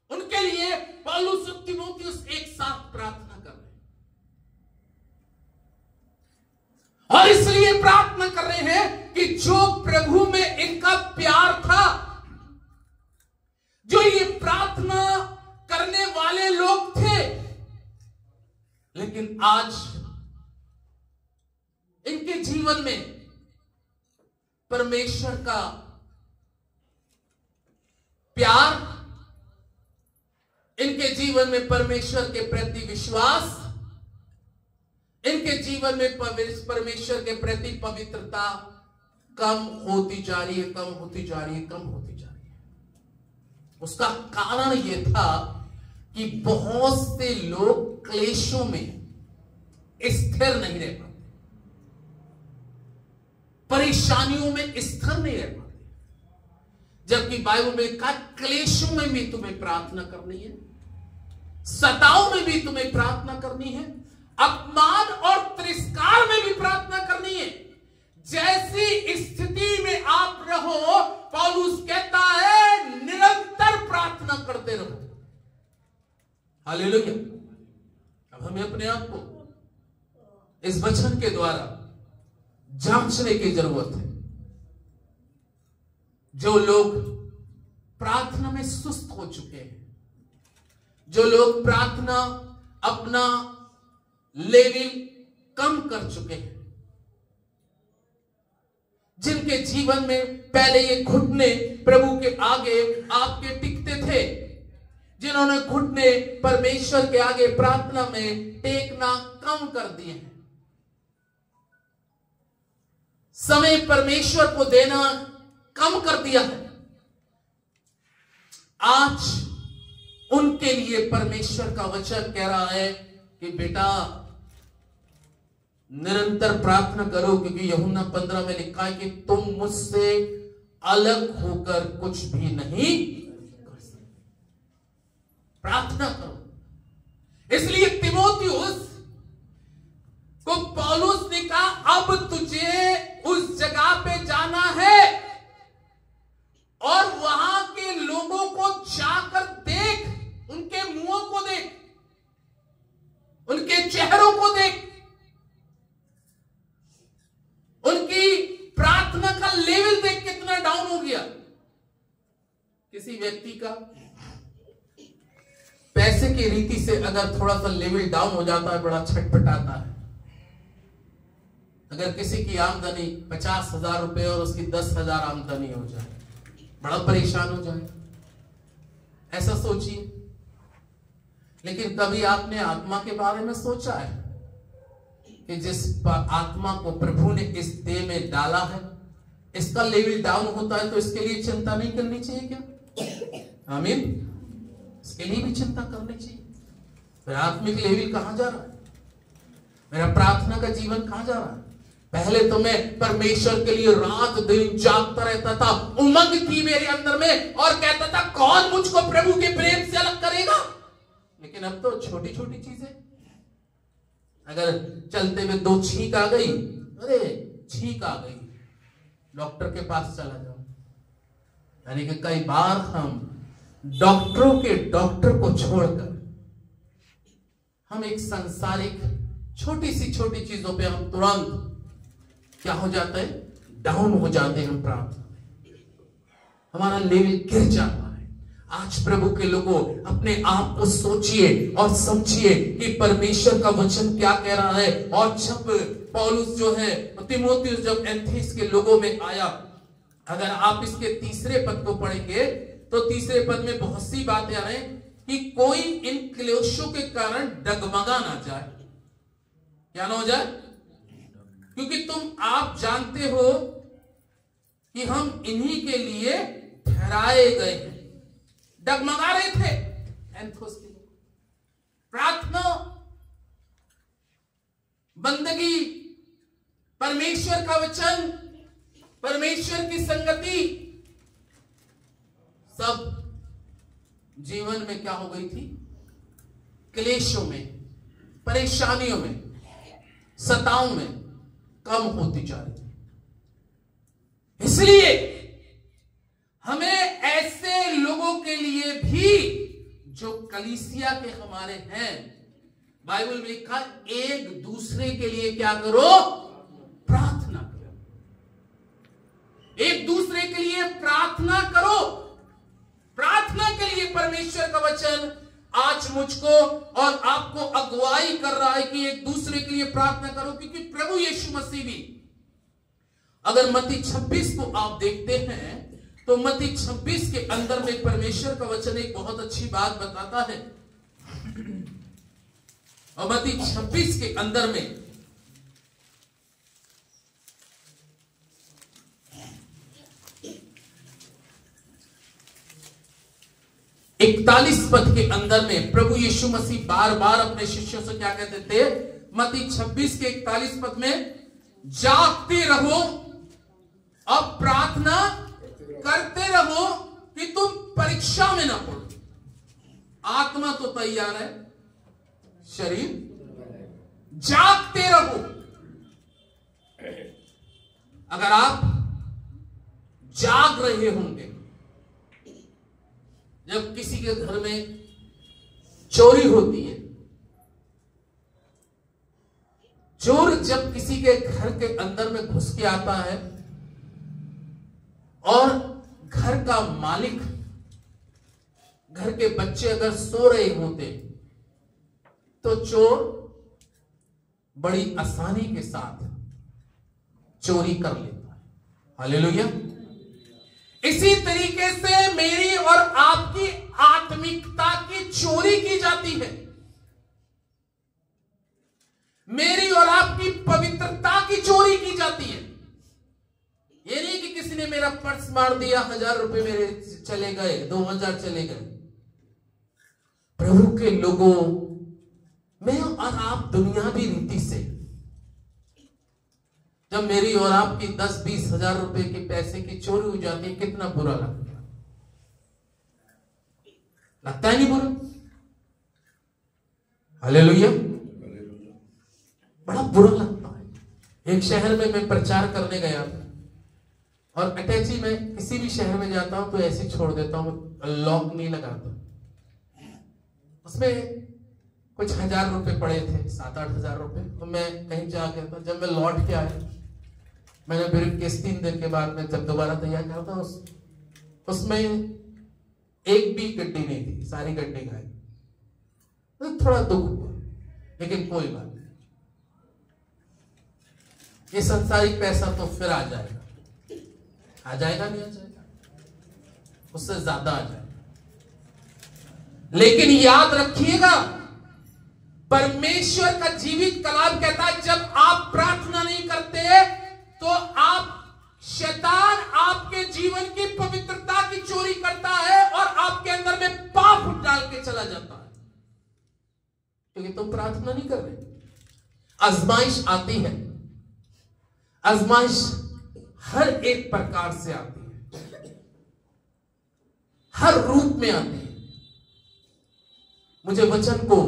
उनके लिए पौलुस और तिमोथियुस एक साथ प्रार्थना कर रहे हैं, और इसलिए प्रार्थना कर रहे हैं कि जो प्रभु में इनका प्यार था, जो ये प्रार्थना करने वाले लोग थे, लेकिन आज इनके जीवन में परमेश्वर का प्यार, इनके जीवन में परमेश्वर के प्रति विश्वास, इनके जीवन में परमेश्वर के प्रति पवित्रता कम होती जा रही है, कम होती जा रही है, कम होती जा रही है। उसका कारण यह था कि बहुत से लोग क्लेशों में स्थिर नहीं रह पाते, परेशानियों में स्थिर नहीं रह पाते। जबकि बाइबल में कहा क्लेशों में भी तुम्हें प्रार्थना करनी है, सताव में भी तुम्हें प्रार्थना करनी है, अपमान और तिरस्कार में भी प्रार्थना करनी है। जैसे रहो, पौलुस कहता है निरंतर प्रार्थना करते रहो। हालेलुया। अब हमें अपने आप को इस वचन के द्वारा जांचने की जरूरत है। जो लोग प्रार्थना में सुस्त हो चुके हैं, जो लोग प्रार्थना अपना लेवल कम कर चुके हैं, जिनके जीवन में पहले ये घुटने प्रभु के आगे आपके टिकते थे, जिन्होंने घुटने परमेश्वर के आगे प्रार्थना में टेकना कम कर दिए हैं, समय परमेश्वर को देना कम कर दिया है, आज उनके लिए परमेश्वर का वचन कह रहा है कि बेटा निरंतर प्रार्थना करो, क्योंकि यूहन्ना 15 में लिखा है कि तुम मुझसे अलग होकर कुछ भी नहीं कर सकते। प्रार्थना करो। इसलिए तीमुथियुस को पौलुस ने कहा अब तुझे उस जगह पे जाना है और वहां के लोगों को जाकर देख, उनके मुंहों को देख, उनके चेहरों को देख, उनकी प्रार्थना का लेवल देख कितना डाउन हो गया। किसी व्यक्ति का पैसे की रीति से अगर थोड़ा सा लेवल डाउन हो जाता है, बड़ा छटपटाता है। अगर किसी की आमदनी 50,000 रुपए और उसकी 10,000 आमदनी हो जाए, बड़ा परेशान हो जाए। ऐसा सोचिए। लेकिन कभी आपने आत्मा के बारे में सोचा है कि जिस आत्मा को प्रभु ने इस देह में डाला है, इसका लेवल डाउन होता है तो इसके लिए चिंता नहीं करनी चाहिए क्या? आमीन। इसके लिए भी चिंता करनी चाहिए। मेरा आत्मिक लेवल कहां जा रहा है? मेरा प्रार्थना का जीवन कहां जा रहा है? पहले तो मैं परमेश्वर के लिए रात दिन जागता रहता था, उमंग थी मेरे अंदर में और कहता था कौन मुझको प्रभु के प्रेम से अलग करेगा। लेकिन अब तो छोटी छोटी चीजें, अगर चलते में 2 छींक आ गई, अरे छींक आ गई, डॉक्टर के पास चला जाओ। यानी कि कई बार हम डॉक्टरों के डॉक्टर को छोड़कर हम एक सांसारिक छोटी सी चीजों पे हम तुरंत क्या हो जाता है? डाउन हो जाते हैं। हम प्रार्थना, हमारा लेवल गिर जाता है। आज प्रभु के लोगों अपने आप को सोचिए और समझिए कि परमेश्वर का वचन क्या कह रहा है। और जब पौलुस जो है तीमुथियुस जब एथेंस के लोगों में आया, अगर आप इसके 3 पद को पढ़ेंगे तो 3 पद में बहुत सी बातें आ रही कि कोई इन क्लेशों के कारण डगमगा ना जाए। क्या ना हो जाए? क्योंकि आप जानते हो कि हम इन्हीं के लिए ठहराए गए हैं। डगमगा रहे थे एथेंस के लोग। प्रार्थना, बंदगी, परमेश्वर का वचन, परमेश्वर की संगति, सब जीवन में क्या हो गई थी? क्लेशों में, परेशानियों में, सताओं में कम होती जा रही थी। इसलिए हमें ऐसे लोगों के लिए भी जो कलीसिया के हमारे हैं, बाइबल में लिखा एक दूसरे के लिए क्या करो? प्रार्थना करो। एक दूसरे के लिए प्रार्थना करो। प्रार्थना के लिए परमेश्वर का वचन आज मुझको और आपको अगुवाई कर रहा है कि एक दूसरे के लिए प्रार्थना करो। क्योंकि प्रभु यीशु मसीह भी, अगर मत्ती 26 को आप देखते हैं तो मत्ती 26 के अंदर में परमेश्वर का वचन एक बहुत अच्छी बात बताता है। और मत्ती 26 के अंदर में 41 पद के अंदर में प्रभु यीशु मसीह बार बार अपने शिष्यों से क्या कहते थे? मत्ती 26 के 41 पद में, जागते रहो और प्रार्थना करते रहो कि तुम परीक्षा में ना पड़ो। आत्मा तो तैयार है, शरीर जागते रहो। अगर आप जाग रहे होंगे। जब किसी के घर में चोरी होती है, चोर जब किसी के घर के अंदर में घुस के आता है और घर का मालिक, घर के बच्चे अगर सो रहे होते तो चोर बड़ी आसानी के साथ चोरी कर लेता है। हालेलुया। इसी तरीके से मेरी और आपकी आत्मिकता की चोरी की जाती है। मेरी और आपकी पवित्रता की चोरी की जाती है। ये नहीं कि किसी ने मेरा पर्स मार दिया, 1000 रुपए मेरे चले गए, 2000 चले गए। प्रभु के लोगों, मैं और आप दुनियावी रीति से जब मेरी और आपकी 10-20 हजार रुपए के पैसे की चोरी हो जाती है, कितना बुरा लगता है? लगता है नहीं बुरा? हालेलुया। बड़ा बुरा लगता है। एक शहर में मैं प्रचार करने गया और अटैची में किसी भी शहर में जाता हूं तो ऐसे छोड़ देता हूं, लॉक नहीं लगाता। उसमें कुछ 1000 रुपए पड़े थे, 7-8 हजार रुपए। तो मैं कहीं जा गया था। जब मैं लौट के आया, मैंने ब्रीफकेस 3 दिन के बाद में जब दोबारा तैयार किया था, उसमें एक भी गड्डी नहीं थी, सारी गड्डी गायब। तो थोड़ा दुख हुआ, लेकिन कोई बात नहीं। ये संसारिक पैसा तो फिर आ जाएगा, आ जाएगा नहीं आ जाएगा, उससे ज्यादा आ जाएगा। लेकिन याद रखिएगा, परमेश्वर का जीवित कलाम कहता है, जब आप प्रार्थना नहीं करते तो आप, शैतान आपके जीवन की पवित्रता की चोरी करता है और आपके अंदर में पाप डाल के चला जाता है, क्योंकि तुम प्रार्थना नहीं कर रहे। आजमाइश आती है, आजमाइश हर एक प्रकार से आती है, हर रूप में आती है। मुझे वचन को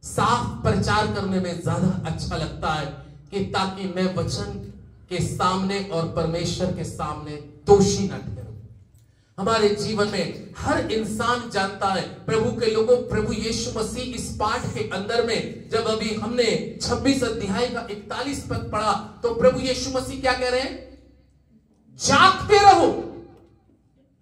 साफ प्रचार करने में ज्यादा अच्छा लगता है कि ताकि मैं वचन के सामने और परमेश्वर के सामने दोषी न ठहरूं। हमारे जीवन में हर इंसान जानता है, प्रभु के लोगों, प्रभु यीशु मसीह इस पाठ के अंदर में जब अभी हमने 26 अध्याय का 41 पद पढ़ा तो प्रभु यीशु मसीह क्या कह रहे हैं? जागते रहो।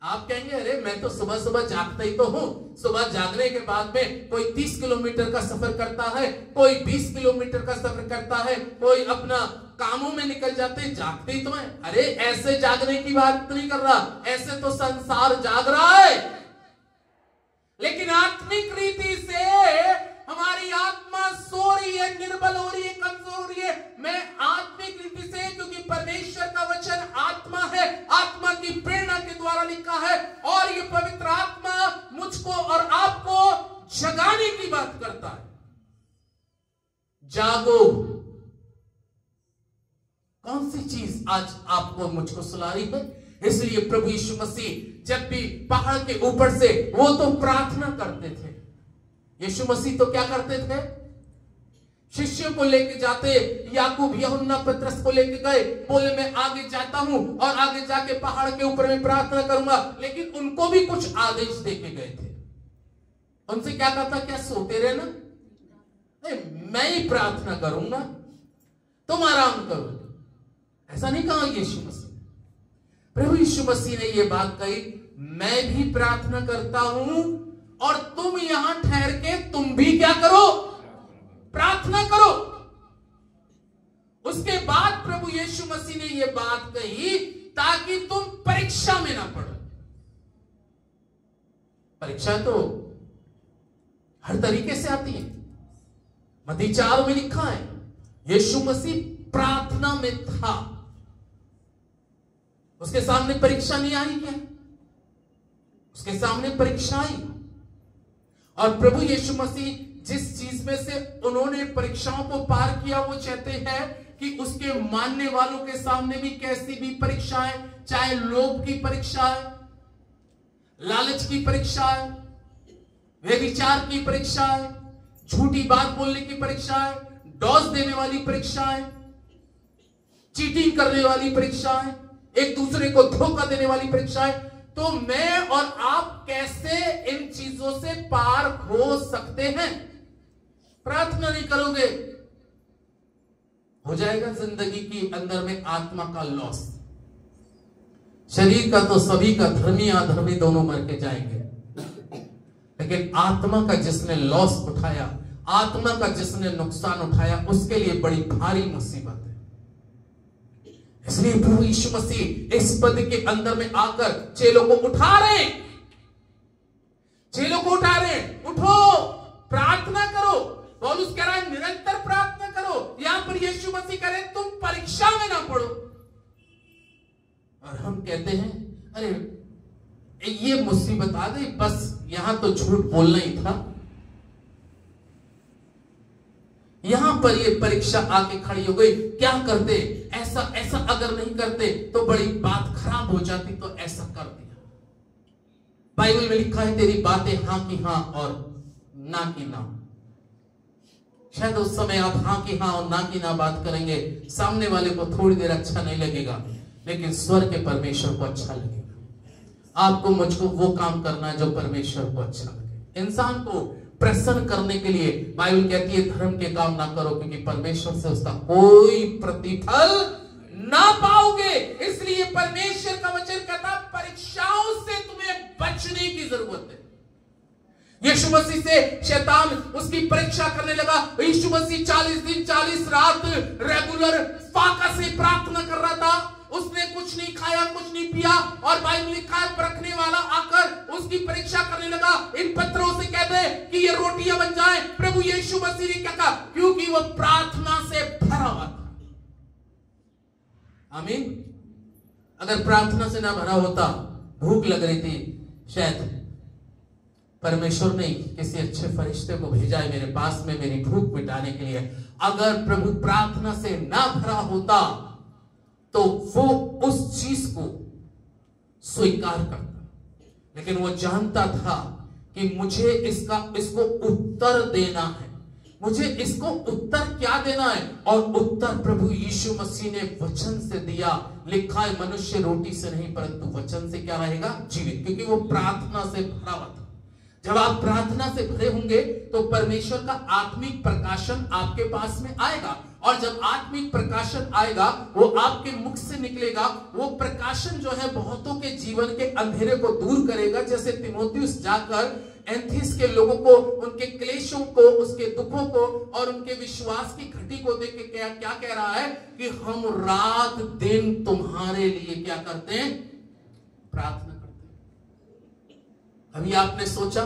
आप कहेंगे, अरे मैं तो सुबह सुबह जागता ही तो हूं। सुबह जागने के बाद में कोई 30 किलोमीटर का सफर करता है, कोई 20 किलोमीटर का सफर करता है, कोई अपना कामों में निकल जाते हैं, जागते ही तो है। अरे ऐसे जागने की बात नहीं कर रहा, ऐसे तो संसार जाग रहा है, लेकिन आत्मिक रीति से हमारी आत्मा सो रही है, निर्बल हो रही है, कमजोर हो रही है। मैं आत्मिक रीति से, क्योंकि परमेश्वर का वचन आत्मा है, आत्मा की प्रेरणा के द्वारा लिखा है, और ये पवित्र आत्मा मुझको और आपको जगाने की बात करता है। जागो। कौन सी चीज आज आपको मुझको सुला रही है? इसलिए प्रभु यीशु मसीह जब भी पहाड़ के ऊपर से, वो तो प्रार्थना करते थे। यीशु मसीह तो क्या करते थे? शिष्यों को लेके जाते, याकूब, यूहन्ना, पतरस को लेके गए, बोले मैं आगे जाता हूं और आगे जाके पहाड़ के ऊपर में प्रार्थना करूंगा। लेकिन उनको भी कुछ आदेश देके गए थे। उनसे क्या कहा था? क्या सोते रहना? मैं ही प्रार्थना करूंगा, तुम आराम करो। ऐसा नहीं कहा यीशु मसीह। प्रभु यीशु मसीह ने यह बात कही, मैं भी प्रार्थना करता हूं और तुम यहां ठहर के तुम भी क्या करो? प्रार्थना करो। उसके बाद प्रभु यीशु मसीह ने यह बात कही ताकि तुम परीक्षा में ना पड़ो। परीक्षा तो हर तरीके से आती है। मत्ती 4 में लिखा है, यीशु मसीह प्रार्थना में था, उसके सामने परीक्षा नहीं आई क्या? उसके सामने परीक्षा आई। और प्रभु यीशु मसीह जिस चीज में से उन्होंने परीक्षाओं को पार किया, वो चाहते हैं कि उसके मानने वालों के सामने भी कैसी भी परीक्षाएं, चाहे लोभ की परीक्षा है, लालच की परीक्षा है, व्यभिचार की परीक्षा है, झूठी बात बोलने की परीक्षा है, डोज देने वाली परीक्षा है, चीटिंग करने वाली परीक्षा है, एक दूसरे को धोखा देने वाली परीक्षाएं, तो मैं और आप कैसे इन चीजों से पार हो सकते हैं? प्रार्थना नहीं करोगे, हो जाएगा जिंदगी की अंदर में आत्मा का लॉस। शरीर का तो सभी का, धर्मी अधर्मी दोनों मर के जाएंगे, लेकिन आत्मा का जिसने लॉस उठाया, आत्मा का जिसने नुकसान उठाया, उसके लिए बड़ी भारी मुसीबत है। इसलिए प्रभु यीशु मसीह इस पद के अंदर में आकर चेलों को उठा रहे, चेलों को उठा रहे, उठो प्रार्थना करो। पौलुस कह रहा है निरंतर प्रार्थना करो। यहां पर यीशु मसीह कह रहे तुम परीक्षा में ना पड़ो। और हम कहते हैं अरे ये मुसीबत आ गई, बस यहां तो झूठ बोलना ही था, यहां पर ये परीक्षा आके खड़ी हो गई, क्या करते, ऐसा ऐसा अगर नहीं करते तो बड़ी बात खराब हो जाती, तो ऐसा कर दिया। बाइबल में लिखा है तेरी बातें हां की हां और ना की ना। शायद उस समय आप हां की हां और ना की ना बात करेंगे, सामने वाले को थोड़ी देर अच्छा नहीं लगेगा, लेकिन स्वर्ग के परमेश्वर को अच्छा लगेगा। आपको मुझको वो काम करना है जो परमेश्वर को अच्छा लगे। इंसान को प्रसन्न करने के लिए बाइबल कहती है धर्म के काम ना करो, क्योंकि परमेश्वर से उसका कोई प्रतिफल ना पाओगे। इसलिए परमेश्वर का वचन कहता है परीक्षाओं से तुम्हें बचने की जरूरत है। यीशु मसीह से शैतान उसकी परीक्षा करने लगा। यीशु मसीह 40 दिन 40 रात रेगुलर फाका से प्रार्थना कर रहा था। उसने कुछ नहीं खाया, कुछ नहीं पिया, और बाइबल लिखा है परखने वाला आकर उसकी परीक्षा करने लगा। इन पत्थरों से कह दे कि ये रोटियां बन जाएं। प्रभु यीशु मसीह ने क्या कहा? क्योंकि वो प्रार्थना से भरा हुआ था। आमीन। अगर प्रार्थना से ना भरा होता, भूख लग रही थी, शायद परमेश्वर ने किसी अच्छे फरिश्ते को भेजा है मेरे पास में मेरी भूख मिटाने के लिए। अगर प्रभु प्रार्थना से ना भरा होता तो वो उस चीज को स्वीकार करता, लेकिन वो जानता था कि मुझे इसको उत्तर देना है। मुझे इसको उत्तर क्या देना है? और उत्तर प्रभु यीशु मसीह ने वचन से दिया। लिखा है मनुष्य रोटी से नहीं परंतु वचन से क्या रहेगा? जीवित। क्योंकि वो प्रार्थना से भरा हुआ था। जब आप प्रार्थना से भरे होंगे तो परमेश्वर का आत्मिक प्रकाशन आपके पास में आएगा, और जब आत्मिक प्रकाशन आएगा वो आपके मुख से निकलेगा। वो प्रकाशन जो है बहुतों के जीवन के अंधेरे को दूर करेगा। जैसे तीमुथियुस जाकर एथेंस के लोगों को, उनके क्लेशों को, उसके दुखों को और उनके विश्वास की घटी को देख के क्या कह रहा है कि हम रात दिन तुम्हारे लिए क्या करते हैं? प्रार्थना करते हैं। अभी आपने सोचा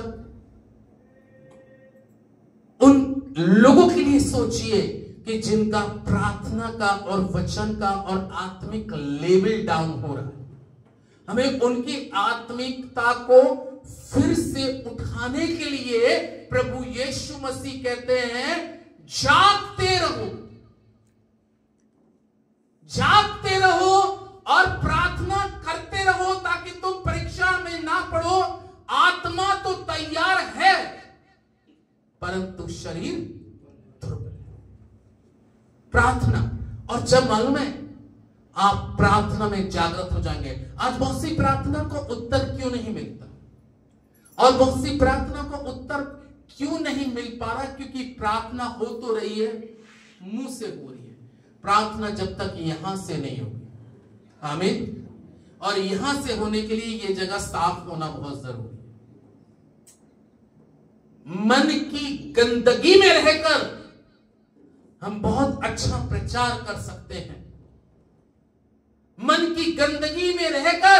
उन लोगों के लिए सोचिए कि जिनका प्रार्थना का और वचन का और आत्मिक लेवल डाउन हो रहा है। हमें उनकी आत्मिकता को फिर से उठाने के लिए प्रभु यीशु मसीह कहते हैं जागते रहो, जागते रहो और प्रार्थना करते रहो ताकि तुम परीक्षा में ना पड़ो। आत्मा तो तैयार है परंतु शरीर दुर्बल। प्रार्थना, और जब मालूम है आप प्रार्थना में जागृत हो जाएंगे। आज बहुत सी प्रार्थना को उत्तर क्यों नहीं मिलता, और बहुत सी प्रार्थना को उत्तर क्यों नहीं मिल पा रहा? क्योंकि प्रार्थना हो तो रही है, मुंह से हो रही है। प्रार्थना जब तक यहां से नहीं होगी, आमीन, और यहां से होने के लिए यह जगह साफ होना बहुत जरूरी है। मन की गंदगी में रहकर हम बहुत अच्छा प्रचार कर सकते हैं। मन की गंदगी में रहकर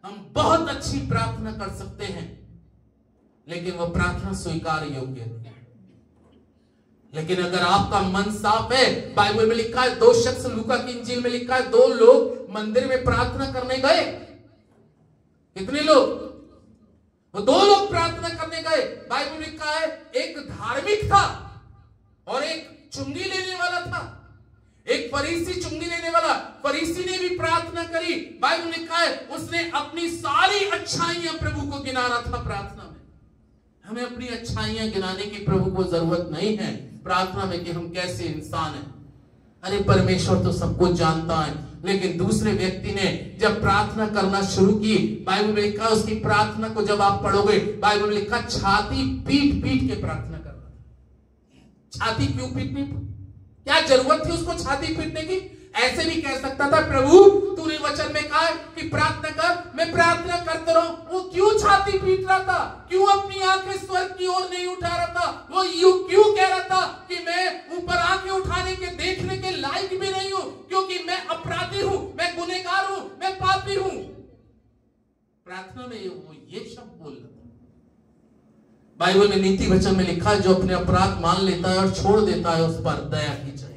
हम बहुत अच्छी प्रार्थना कर सकते हैं, लेकिन वो प्रार्थना स्वीकार योग्य नहीं। लेकिन अगर आपका मन साफ है, बाइबल में लिखा है 2 शख्स, लूका की इंजील में लिखा है 2 लोग मंदिर में प्रार्थना करने गए। कितने लोग? वो 2 लोग प्रार्थना करने गए। बाइबल में लिखा है एक धार्मिक था और एक चुंगी लेने वाला था। एक फरीसी चुंगी लेने वाला, फरीसी ने भी प्रार्थना करी। बाइबल लिखा है उसने अपनी सारी अच्छाइयां प्रभु को गिना रहा था प्रार्थना में। हमें अपनी अच्छाइयां गिनाने की प्रभु को जरूरत नहीं है प्रार्थना में कि हम कैसे इंसान हैं। अरे परमेश्वर तो सब कुछ जानता है। लेकिन दूसरे व्यक्ति ने जब प्रार्थना करना शुरू की, बाइबल में लिखा उसकी प्रार्थना को जब आप पढ़ोगे, बाइबल में लिखा छाती पीट पीट के प्रार्थना कर रहा था। छाती क्यों पीटनी? क्या जरूरत थी उसको छाती पीटने की? ऐसे भी कह सकता था, प्रभु तूने वचन में कहा कि प्रार्थना कर, मैं प्रार्थना करता रहूं। वो क्यों छाती पीट रहा था? क्यों अपनी आंखें स्वर्ग की ओर नहीं उठा रहा था? वो क्यों कह रहा था कि मैं ऊपर आंखें उठाने के देखने के लायक भी नहीं हूं, क्योंकि मैं अपराधी हूं, मैं गुनहगार हूं, मैं पापी हूं। प्रार्थना में वो ये शब्द बोल रहा था। बाइबल में नीति वचन में लिखा है, जो अपने अपराध मान लेता है और छोड़ देता है, उस पर दया की जाए।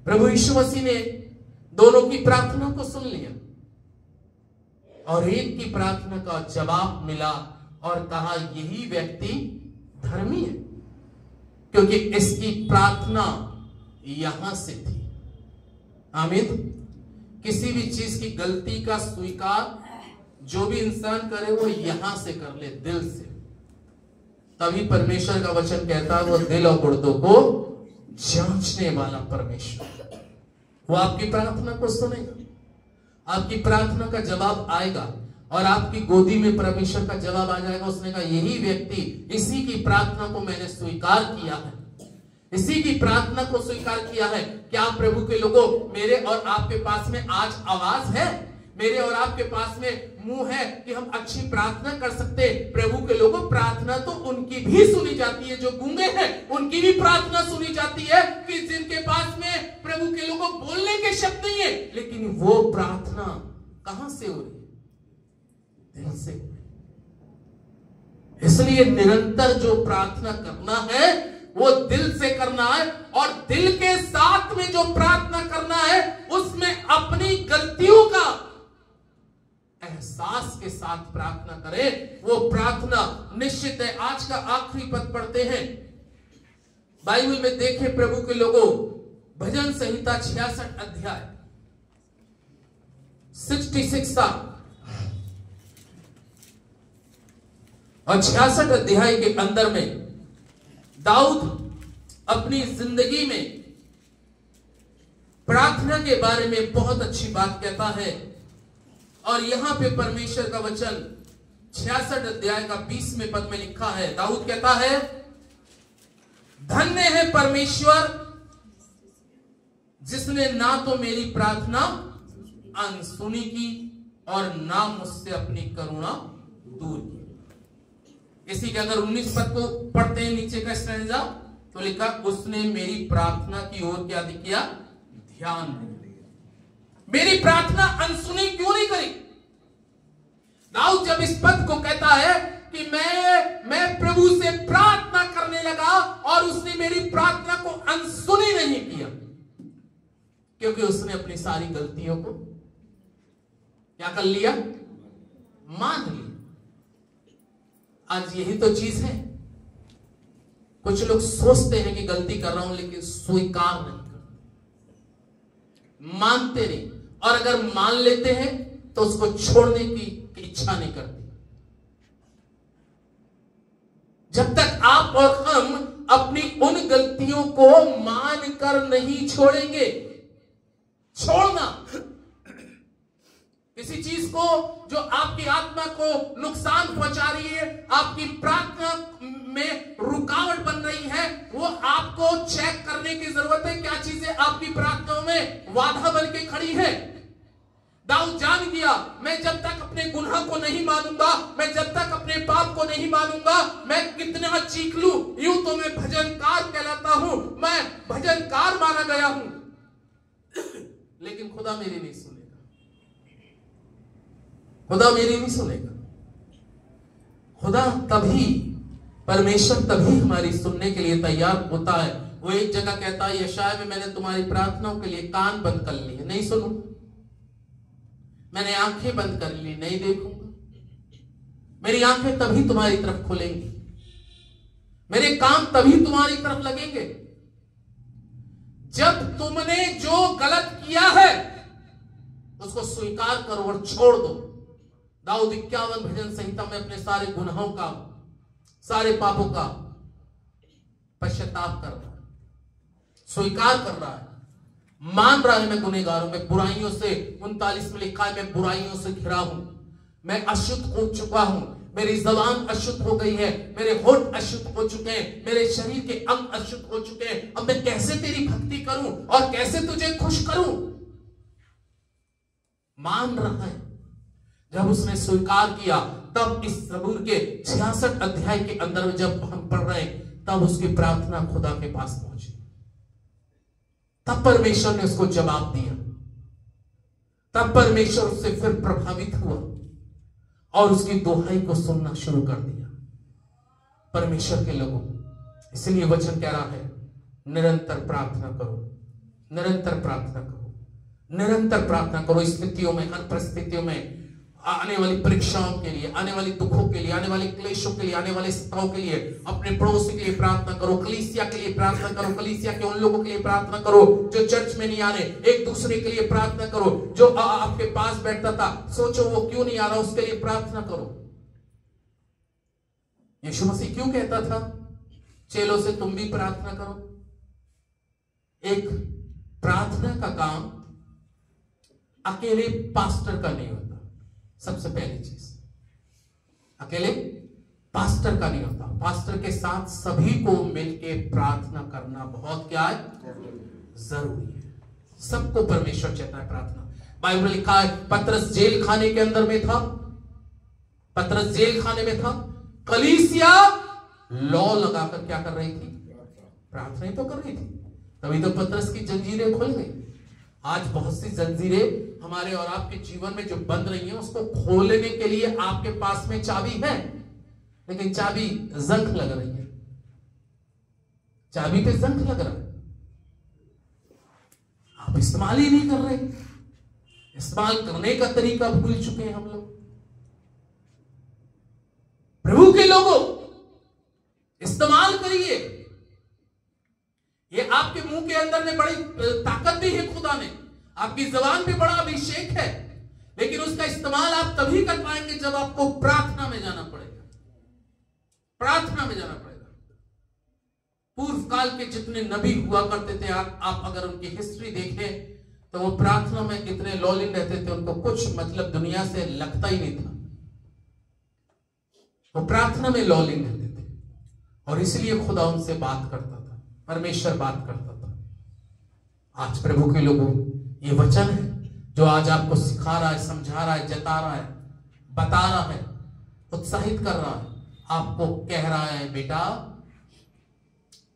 प्रभु यीशु मसीह ने दोनों की प्रार्थना को सुन लिया और एक की प्रार्थना का जवाब मिला और कहा यही व्यक्ति धर्मी है, क्योंकि इसकी प्रार्थना यहां से थी। आमीन। किसी भी चीज की गलती का स्वीकार जो भी इंसान करे वो यहां से कर ले, दिल से। तभी परमेश्वर का वचन कहता है वो दिल और गुर्दों को जांचने वाला परमेश्वर, वो आपकी प्रार्थना को सुनेगा, आपकी प्रार्थना का जवाब आएगा और आपकी गोदी में परमेश्वर का जवाब आ जाएगा। उसने कहा यही व्यक्ति, इसी की प्रार्थना को मैंने स्वीकार किया है, इसी की प्रार्थना को स्वीकार किया है। क्या प्रभु के लोगों, मेरे और आपके पास में आज आवाज है, मेरे और आपके पास में मुंह है कि हम अच्छी प्रार्थना कर सकते। प्रभु के लोगों, प्रार्थना तो उनकी भी सुनी जाती है जो गूंगे हैं, उनकी भी प्रार्थना सुनी जाती है कि जिनके पास में प्रभु के लोगों बोलने के शब्द नहीं है, लेकिन वो प्रार्थना कहां से हो रही है? दिल से। इसलिए निरंतर जो प्रार्थना करना है वो दिल से करना है, और दिल के साथ में जो प्रार्थना करना है उसमें अपनी गलतियों का एहसास के साथ प्रार्थना करें। वो प्रार्थना निश्चित है। आज का आखिरी पद पढ़ते हैं, बाइबल में देखें प्रभु के लोगों, भजन संहिता 66 अध्याय 66 और 66 अध्याय के अंदर में दाऊद अपनी जिंदगी में प्रार्थना के बारे में बहुत अच्छी बात कहता है। और यहां पे परमेश्वर का वचन 66 अध्याय का 20वें पद में लिखा है, दाऊद कहता है, धन्य है परमेश्वर जिसने ना तो मेरी प्रार्थना अनसुनी की और ना मुझसे अपनी करुणा दूर की। इसी के अगर 19 पद को पढ़ते हैं, नीचे का स्टैंजा, तो लिखा, उसने मेरी प्रार्थना की ओर क्या किया? ध्यान नहीं दिया। मेरी प्रार्थना अनसुनी क्यों नहीं करी? दाऊद जब इस पद को कहता है कि मैं प्रभु से प्रार्थना करने लगा और उसने मेरी प्रार्थना को अनसुनी नहीं किया, क्योंकि उसने अपनी सारी गलतियों को क्या कर लिया? मान लिया। आज यही तो चीज है, कुछ लोग सोचते हैं कि गलती कर रहा हूं, लेकिन स्वीकार नहीं करते, मानते नहीं, और अगर मान लेते हैं तो उसको छोड़ने की इच्छा नहीं करती। जब तक आप और हम अपनी उन गलतियों को मानकर नहीं छोड़ेंगे, छोड़ना किसी चीज को जो आपकी आत्मा को नुकसान पहुंचा रही है, आपकी प्रार्थना में रुकावट बन रही है, वो आपको चेक करने की जरूरत है। क्या चीजें आपकी प्रार्थनाओं में बाधा बन के खड़ी है? दाऊद जान गया, मैं जब तक अपने गुनाह को नहीं मानूंगा, मैं जब तक अपने पाप को नहीं मानूंगा, मैं कितना चीख लूं, यूं तो मैं भजनकार कहलाता हूं, मैं भजनकार माना गया हूं, लेकिन खुदा मेरी नहीं सुनेगा, खुदा मेरी नहीं सुनेगा। खुदा तभी, परमेश्वर तभी हमारी सुनने के लिए तैयार होता है। वो एक जगह कहता है, यशाया में, मैंने तुम्हारी प्रार्थनाओं के लिए कान बंद कर लिए, नहीं सुनूंगा, मैंने आंखें बंद कर ली, नहीं देखूंगा। मेरी आंखें तभी तुम्हारी तरफ खुलेंगी, मेरे कान तभी तुम्हारी तरफ लगेंगे जब तुमने जो गलत किया है उसको स्वीकार करो और छोड़ दो। दाऊद 51 भजन संहिता में अपने सारे गुनाहों का, सारे पापों का पश्चाताप कर रहा है, स्वीकार कर रहा है, मान रहा है मैं गुनहगार हूं, मैं बुराइयों से, 39 में लिखा है मैं बुराइयों से घिरा हूं, मैं अशुद्ध हो चुका हूं, मेरी जबान अशुद्ध हो गई है, मेरे होठ अशुद्ध हो चुके हैं, मेरे शरीर के अंग अशुद्ध हो चुके हैं। अब मैं कैसे तेरी भक्ति करूं और कैसे तुझे खुश करूं? मान रहा है। जब उसने स्वीकार किया तब इस ज़बूर के 66 अध्याय के अंदर जब हम पढ़ रहे हैं तब उसकी प्रार्थना खुदा के पास पहुंची। तब परमेश्वर ने उसको जवाब दिया। तब परमेश्वर उससे फिर प्रभावित हुआ और उसकी दोहाई को सुनना शुरू कर दिया। परमेश्वर के लोगों, इसलिए वचन कह रहा है निरंतर प्रार्थना करो, निरंतर प्रार्थना करो, निरंतर प्रार्थना करो। स्थितियों में, हर परिस्थितियों में, आने वाली परीक्षाओं के लिए, आने वाली दुखों के लिए, आने वाले क्लेशों के लिए, आने वाले सताओं के लिए अपने पड़ोसी के लिए प्रार्थना करो, कलीसिया के लिए प्रार्थना करो, कलीसिया के उन लोगों के लिए प्रार्थना करो जो चर्च में नहीं आ रहे, एक दूसरे के लिए प्रार्थना करो। जो आपके पास बैठता था, सोचो वो क्यों नहीं आ रहा, उसके लिए प्रार्थना करो। यीशु मसीह क्यों कहता था चेलों से तुम भी प्रार्थना करो? एक प्रार्थना का काम अकेले पास्टर का नहीं होता। सबसे पहली चीज, अकेले पास्टर का नहीं होता। पास्टर के साथ सभी को मिलके प्रार्थना करना बहुत क्या है? जरूरी है। सबको परमेश्वर चाहता है प्रार्थना। बाइबल में लिखा है पतरस जेल खाने के अंदर में था, पतरस जेल खाने में था, कलीसिया लॉ लगाकर क्या कर रही थी? प्रार्थना ही तो कर रही थी। तभी तो पतरस की जंजीरें खुल गई। आज बहुत सी जंजीरें हमारे और आपके जीवन में जो बंद रही हैं, उसको खोलने के लिए आपके पास में चाबी है, लेकिन चाबी जंग लग रही है, चाबी पे जंग लग रहा है, आप इस्तेमाल ही नहीं कर रहे। इस्तेमाल करने का तरीका भूल चुके हैं हम लोग। प्रभु के लोगों, इस्तेमाल करिए। ये आपके मुंह के अंदर में बड़ी ताकत भी है, खुदा ने आपकी जबान पे बड़ा अभिषेक है, लेकिन उसका इस्तेमाल आप तभी कर पाएंगे जब आपको प्रार्थना में जाना पड़ेगा। प्रार्थना में जाना पड़ेगा। पूर्व काल के जितने नबी हुआ करते थे, आप अगर उनकी हिस्ट्री देखें तो वो प्रार्थना में इतने लॉलिन रहते थे, उनको कुछ मतलब दुनिया से लगता ही नहीं था। वो प्रार्थना में लॉलिन रहते थे और इसलिए खुदा उनसे बात करता था, परमेश्वर बात करता था। आज प्रभु के लोगों, ये वचन है जो आज आपको सिखा रहा है, समझा रहा है, जता रहा है, बता रहा है, उत्साहित कर रहा है, आपको कह रहा है बेटा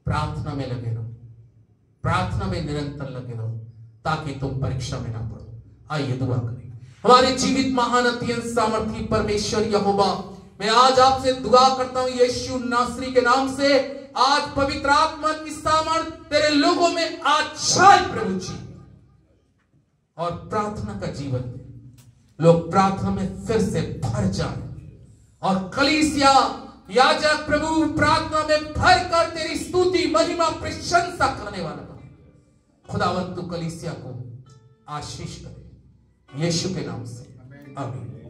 प्रार्थना में लगे रहो, प्रार्थना में निरंतर लगे रहो ताकि तुम परीक्षा में ना पड़ो। आइए दुआ करें। हमारे जीवित महान अत्यंत सामर्थी परमेश्वर यहोवा, मैं आज आपसे दुआ करता हूं यीशु नासरी के नाम से, आज पवित्र आत्मा की सामर्थ तेरे लोगों में आज छाए प्रभु जी, और प्रार्थना का जीवन दे। लोग प्रार्थना में फिर से भर जाए और कलीसिया याजक प्रभु प्रार्थना में भर कर तेरी स्तुति महिमा प्रशंसा करने वाला बने। खुदावंत तू कलीसिया को आशीष करे यीशु के नाम से, आमीन।